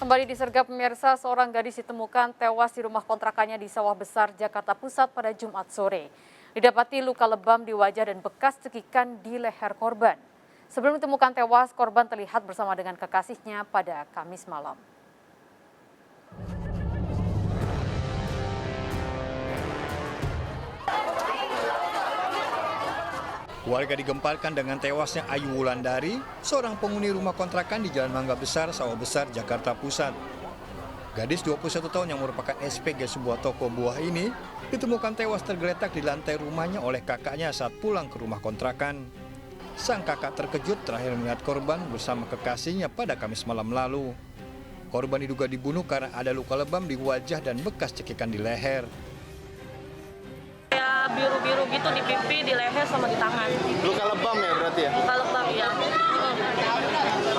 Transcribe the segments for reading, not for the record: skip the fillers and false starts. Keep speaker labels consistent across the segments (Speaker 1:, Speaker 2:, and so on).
Speaker 1: Kembali disergap pemirsa, seorang gadis ditemukan tewas di rumah kontrakannya di Sawah Besar, Jakarta Pusat pada Jumat sore. Didapati luka lebam di wajah dan bekas cekikan di leher korban. Sebelum ditemukan tewas, korban terlihat bersama dengan kekasihnya pada Kamis malam.
Speaker 2: Warga digemparkan dengan tewasnya Ayu Wulandari, seorang penghuni rumah kontrakan di Jalan Mangga Besar, Sawah Besar, Jakarta Pusat. Gadis 21 tahun yang merupakan SPG sebuah toko buah ini ditemukan tewas tergeletak di lantai rumahnya oleh kakaknya saat pulang ke rumah kontrakan. Sang kakak terkejut terakhir melihat korban bersama kekasihnya pada Kamis malam lalu. Korban diduga dibunuh karena ada luka lebam di wajah dan bekas cekikan di leher.
Speaker 3: Biru-biru gitu di pipi, di leher, sama di tangan.
Speaker 4: Luka lebam ya berarti ya?
Speaker 3: Luka lebam ya.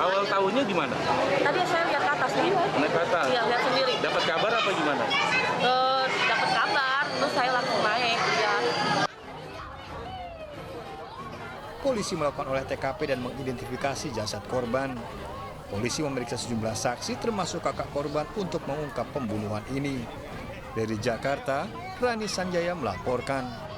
Speaker 5: Awal tahunnya gimana?
Speaker 3: Tadi saya lihat ke atas nih.
Speaker 5: Naik ke atas?
Speaker 3: Iya, lihat sendiri.
Speaker 5: Dapat kabar apa gimana?
Speaker 3: Dapat kabar, terus saya langsung naik. Ya.
Speaker 2: Polisi melakukan olah TKP dan mengidentifikasi jasad korban. Polisi memeriksa sejumlah saksi termasuk kakak korban untuk mengungkap pembunuhan ini. Dari Jakarta, Rani Sanjaya melaporkan.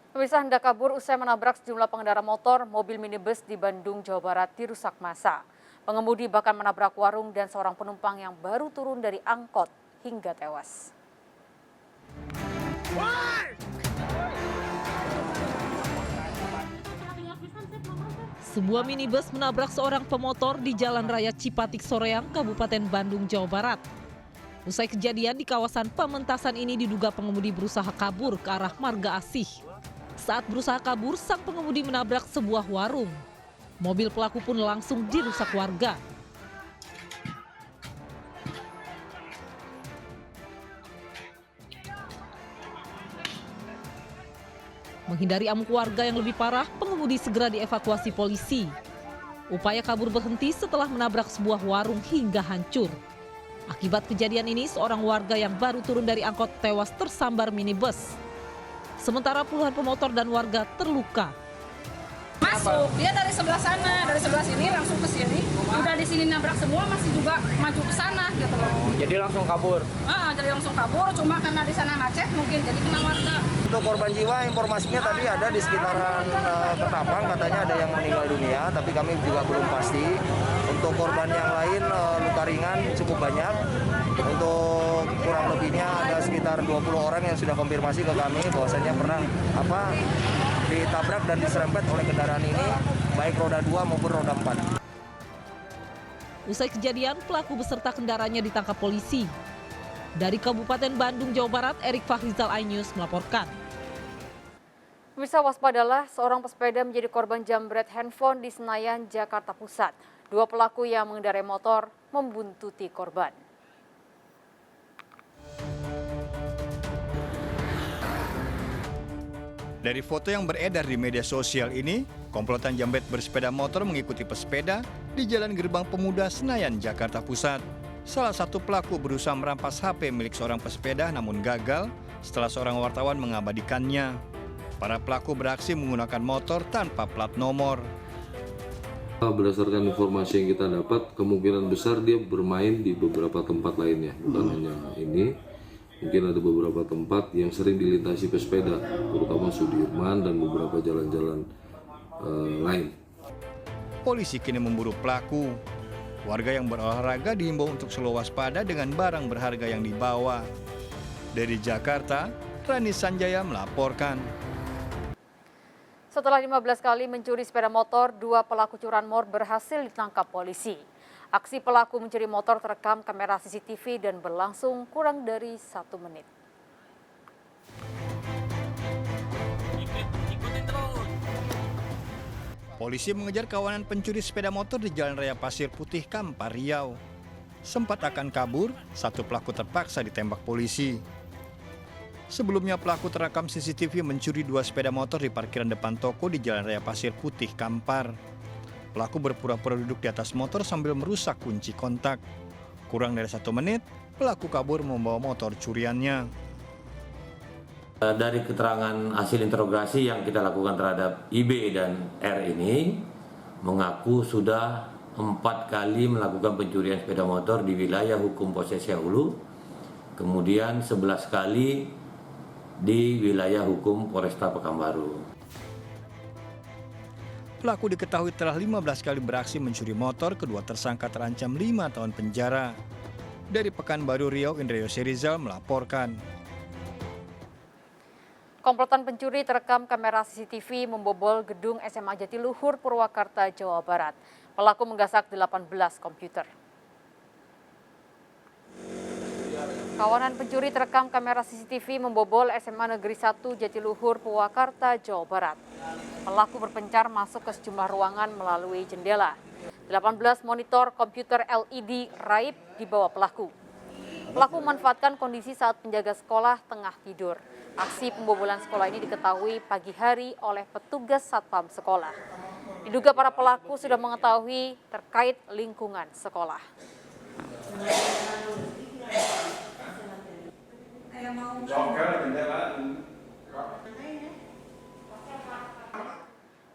Speaker 1: Pemirsa, hendak kabur usai menabrak sejumlah pengendara motor, mobil minibus di Bandung, Jawa Barat dirusak massa. Pengemudi bahkan menabrak warung dan seorang penumpang yang baru turun dari angkot hingga tewas.
Speaker 6: Sebuah minibus menabrak seorang pemotor di Jalan Raya Cipatik Soreang, Kabupaten Bandung, Jawa Barat. Usai kejadian di kawasan Pamentasan ini diduga pengemudi berusaha kabur ke arah Marga Asih. Saat berusaha kabur, sang pengemudi menabrak sebuah warung. Mobil pelaku pun langsung dirusak warga. Menghindari amuk warga yang lebih parah, pengemudi segera dievakuasi polisi. Upaya kabur berhenti setelah menabrak sebuah warung hingga hancur. Akibat kejadian ini, seorang warga yang baru turun dari angkot tewas tersambar minibus. Sementara puluhan pemotor dan warga terluka.
Speaker 7: Masuk, dia dari sebelah sana, dari sebelah sini langsung ke sini. Udah di sini nabrak semua, masih juga maju ke sana gitu loh.
Speaker 4: Jadi langsung kabur?
Speaker 7: Jadi langsung kabur, cuma karena di sana macet mungkin, jadi kena warga.
Speaker 4: Untuk korban jiwa, informasinya tadi ada di sekitaran Ketapang, katanya ada yang meninggal dunia, tapi kami juga belum pasti. Untuk korban yang lain, luka ringan cukup banyak. Untuk kurang lebihnya ada sekitar 20 orang yang sudah konfirmasi ke kami bahwasanya pernah ditabrak dan diserempet oleh kendaraan ini, baik roda 2 maupun roda 4.
Speaker 6: Usai kejadian, pelaku beserta kendaraannya ditangkap polisi. Dari Kabupaten Bandung, Jawa Barat, Erik Fahrizal, iNews melaporkan.
Speaker 1: Pemirsa, waspadalah, seorang pesepeda menjadi korban jambret handphone di Senayan, Jakarta Pusat. Dua pelaku yang mengendarai motor membuntuti korban.
Speaker 2: Dari foto yang beredar di media sosial ini, komplotan jambret bersepeda motor mengikuti pesepeda di Jalan Gerbang Pemuda Senayan, Jakarta Pusat. Salah satu pelaku berusaha merampas HP milik seorang pesepeda namun gagal setelah seorang wartawan mengabadikannya. Para pelaku beraksi menggunakan motor tanpa plat nomor.
Speaker 8: Berdasarkan informasi yang kita dapat, kemungkinan besar dia bermain di beberapa tempat lainnya, bukan hanya ini. Mungkin ada beberapa tempat yang sering dilintasi pesepeda, terutama Sudirman dan beberapa jalan-jalan lain.
Speaker 2: Polisi kini memburu pelaku. Warga yang berolahraga diimbau untuk selalu waspada dengan barang berharga yang dibawa. Dari Jakarta, Rani Sanjaya melaporkan.
Speaker 1: Setelah 15 kali mencuri sepeda motor, dua pelaku curanmor berhasil ditangkap polisi. Aksi pelaku mencuri motor terekam kamera CCTV dan berlangsung kurang dari 1 menit.
Speaker 2: Polisi mengejar kawanan pencuri sepeda motor di Jalan Raya Pasir Putih, Kampar, Riau. Sempat akan kabur, satu pelaku terpaksa ditembak polisi. Sebelumnya pelaku terekam CCTV mencuri 2 sepeda motor di parkiran depan toko di Jalan Raya Pasir Putih, Kampar. Pelaku berpura-pura duduk di atas motor sambil merusak kunci kontak. Kurang dari 1 menit, pelaku kabur membawa motor curiannya.
Speaker 9: Dari keterangan hasil interogasi yang kita lakukan terhadap IB dan R ini mengaku sudah 4 kali melakukan pencurian sepeda motor di wilayah hukum Posesya Hulu, kemudian 11 kali di wilayah hukum Polresta Pekanbaru.
Speaker 2: Pelaku diketahui telah 15 kali beraksi mencuri motor, kedua tersangka terancam 5 tahun penjara. Dari Pekanbaru Riau, Indra Yose Rizal melaporkan.
Speaker 1: Komplotan pencuri terekam kamera CCTV membobol gedung SMA Jatiluhur, Purwakarta, Jawa Barat. Pelaku menggasak 18 komputer. Kawanan pencuri terekam kamera CCTV membobol SMA Negeri 1 Jatiluhur, Purwakarta, Jawa Barat. Pelaku berpencar masuk ke sejumlah ruangan melalui jendela. 18 monitor komputer LED raib dibawa pelaku. Pelaku memanfaatkan kondisi saat penjaga sekolah tengah tidur. Aksi pembobolan sekolah ini diketahui pagi hari oleh petugas satpam sekolah. Diduga para pelaku sudah mengetahui terkait lingkungan sekolah.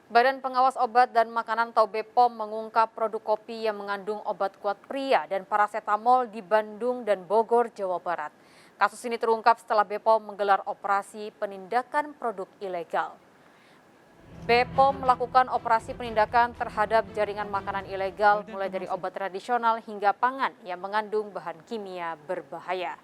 Speaker 1: Badan Pengawas Obat dan Makanan atau BPOM mengungkap produk kopi yang mengandung obat kuat pria dan parasetamol di Bandung dan Bogor, Jawa Barat. Kasus ini terungkap setelah BPOM menggelar operasi penindakan produk ilegal. BPOM melakukan operasi penindakan terhadap jaringan makanan ilegal mulai dari obat tradisional hingga pangan yang mengandung bahan kimia berbahaya.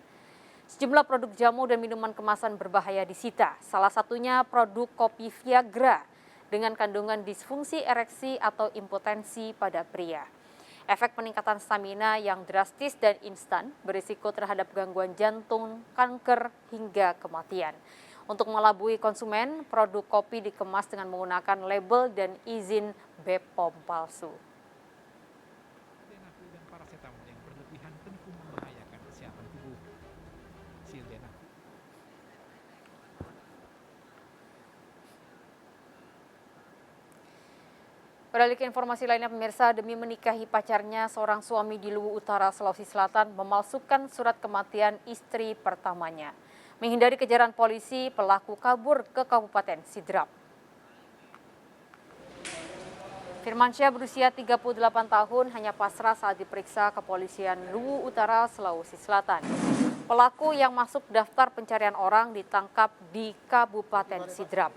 Speaker 1: Sejumlah produk jamu dan minuman kemasan berbahaya disita, salah satunya produk kopi Viagra dengan kandungan disfungsi ereksi atau impotensi pada pria. Efek peningkatan stamina yang drastis dan instan berisiko terhadap gangguan jantung, kanker, hingga kematian. Untuk mengelabui konsumen, produk kopi dikemas dengan menggunakan label dan izin BPOM palsu. Beralih ke informasi lainnya, pemirsa, demi menikahi pacarnya, seorang suami di Luwu Utara, Sulawesi Selatan memalsukan surat kematian istri pertamanya. Menghindari kejaran polisi, pelaku kabur ke Kabupaten Sidrap. Firmansyah berusia 38 tahun hanya pasrah saat diperiksa kepolisian Luwu Utara, Sulawesi Selatan. Pelaku yang masuk daftar pencarian orang ditangkap di Kabupaten Sidrap.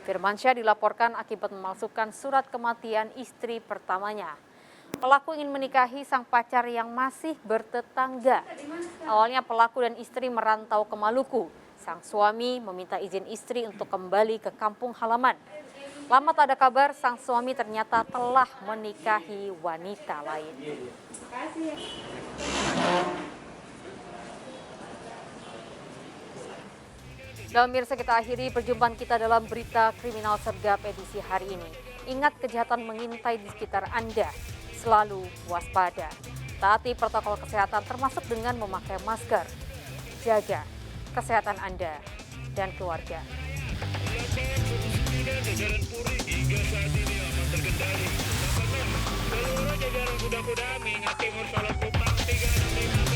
Speaker 1: Firmansyah dilaporkan akibat memalsukan surat kematian istri pertamanya. Pelaku ingin menikahi sang pacar yang masih bertetangga. Awalnya pelaku dan istri merantau ke Maluku. Sang suami meminta izin istri untuk kembali ke kampung halaman. Lama tak ada kabar, sang suami ternyata telah menikahi wanita lain. Dan pemirsa, kita akhiri perjumpaan kita dalam berita kriminal sergap edisi hari ini. Ingat, kejahatan mengintai di sekitar Anda. Selalu waspada. Taati protokol kesehatan termasuk dengan memakai masker. Jaga kesehatan Anda dan keluarga. Jajaran Polri hingga saat ini aman terkendali. Seluruh jajaran kuda-kuda mengingat Timur Solo Kupang 365